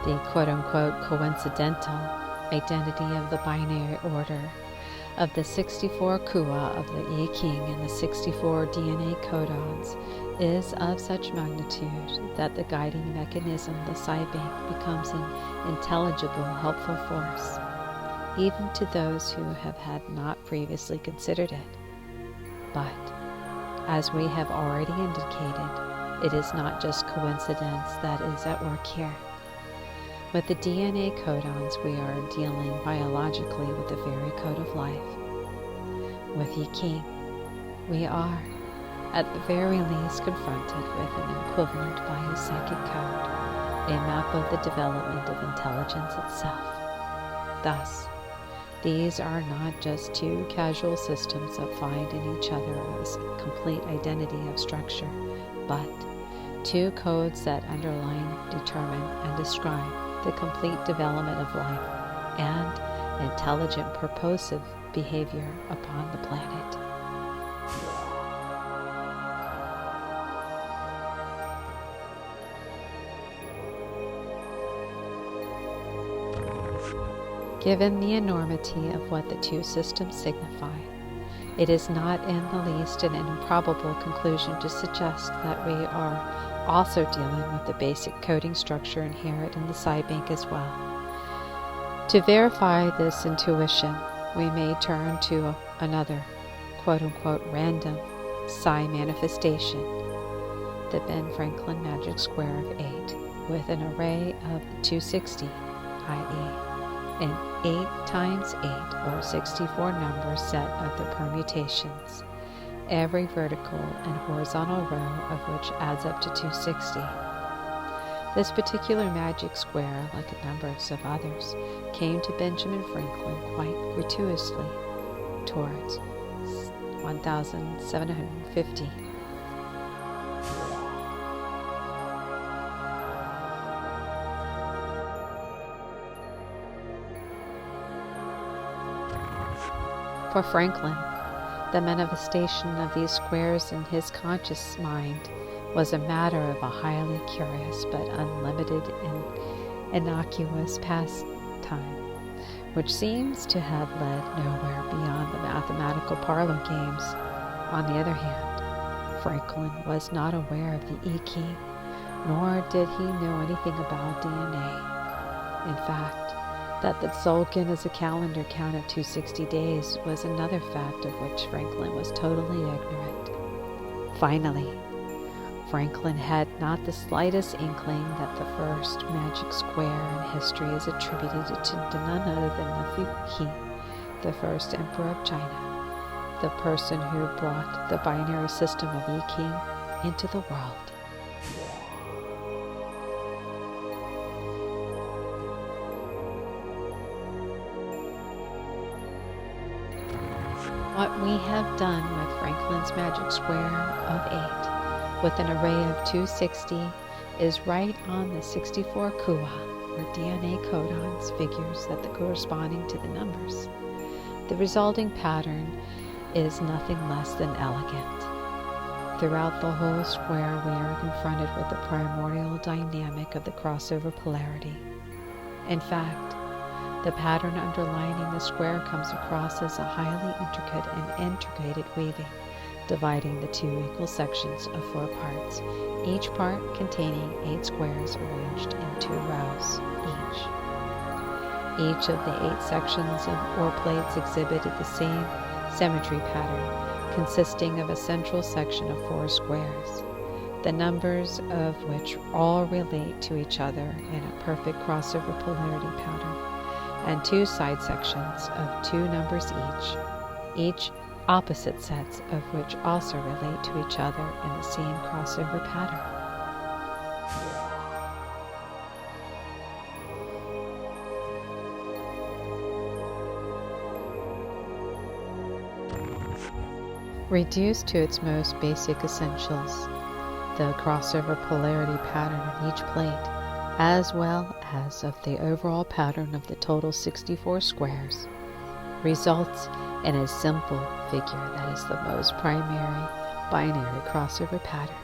the quote-unquote coincidental identity of the binary order of the 64 Kua of the I Ching and the 64 DNA codons is of such magnitude that the guiding mechanism, the Psi Bank, becomes an intelligible, helpful force, even to those who had not previously considered it. But, as we have already indicated, it is not just coincidence that is at work here. With the DNA codons, we are dealing biologically with the very code of life. With I Ching, we are, at the very least, confronted with an equivalent biopsychic code, a map of the development of intelligence itself. Thus, these are not just two casual systems that find in each other a complete identity of structure, but two codes that underline, determine, and describe the complete development of life and intelligent purposive behavior upon the planet. Given the enormity of what the two systems signify, it is not in the least an improbable conclusion to suggest that we are also dealing with the basic coding structure inherent in the Psi Bank as well. To verify this intuition, we may turn to another quote-unquote random Psi manifestation, the Ben Franklin magic square of 8, with an array of 260, i.e. an 8 times 8 or 64 number set of the permutations, every vertical and horizontal row of which adds up to 260. This particular magic square, like a number of others, came to Benjamin Franklin quite gratuitously towards 1750. For Franklin, the manifestation of these squares in his conscious mind was a matter of a highly curious but unlimited and innocuous pastime, which seems to have led nowhere beyond the mathematical parlor games. On the other hand, Franklin was not aware of the I Ching, nor did he know anything about DNA. In fact, that the Tzolk'in as a calendar count of 260 days was another fact of which Franklin was totally ignorant. Finally, Franklin had not the slightest inkling that the first magic square in history is attributed to none other than Nefihi, the first emperor of China, the person who brought the binary system of I Ching into the world. What we have done with Franklin's magic square of 8, with an array of 260, is right on the 64 Kua, or DNA codons, figures that the corresponding to the numbers. The resulting pattern is nothing less than elegant. Throughout the whole square, we are confronted with the primordial dynamic of the crossover polarity. In fact, the pattern underlining the square comes across as a highly intricate and integrated weaving, dividing the two equal sections of 4 parts, each part containing 8 squares arranged in 2 rows each. Each of the 8 sections or plates exhibited the same symmetry pattern, consisting of a central section of 4 squares, the numbers of which all relate to each other in a perfect crossover polarity pattern, and 2 side sections of 2 numbers each opposite sets of which also relate to each other in the same crossover pattern. Reduced to its most basic essentials, the crossover polarity pattern of each plate, as well as of the overall pattern of the total 64 squares, results in a simple figure that is the most primary binary crossover pattern.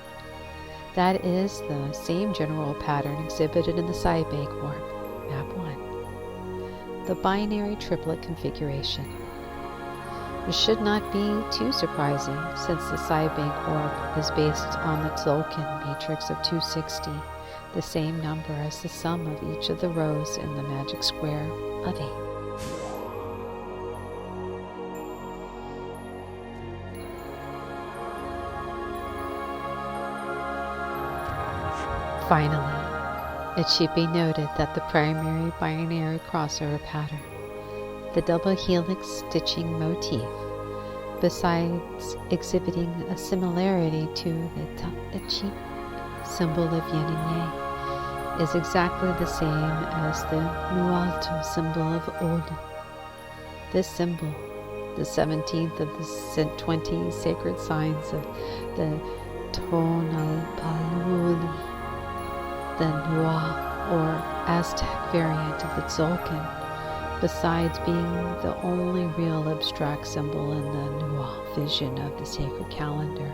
That is the same general pattern exhibited in the Saibank warp, Map 1. The binary triplet configuration. It should not be too surprising, since the Saibank warp is based on the Tzolk'in matrix of 260, the same number as the sum of each of the rows in the magic square of 8. Finally, it should be noted that the primary binary crossover pattern, the double helix stitching motif, besides exhibiting a similarity to the Ta'achik symbol of yin and yang, is exactly the same as the Nualto symbol of Odin. This symbol, the 17th of the 20 sacred signs of the Tonalpaluli, the Nual or Aztec variant of the Tzolk'in, besides being the only real abstract symbol in the Nual vision of the sacred calendar,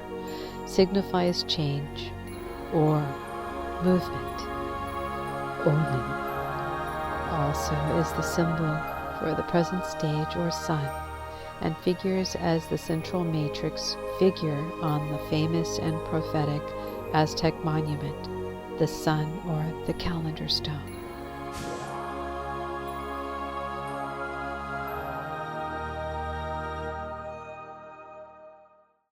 signifies change or movement. Olin also is the symbol for the present stage or sun, and figures as the central matrix figure on the famous and prophetic Aztec monument, the sun or the calendar stone.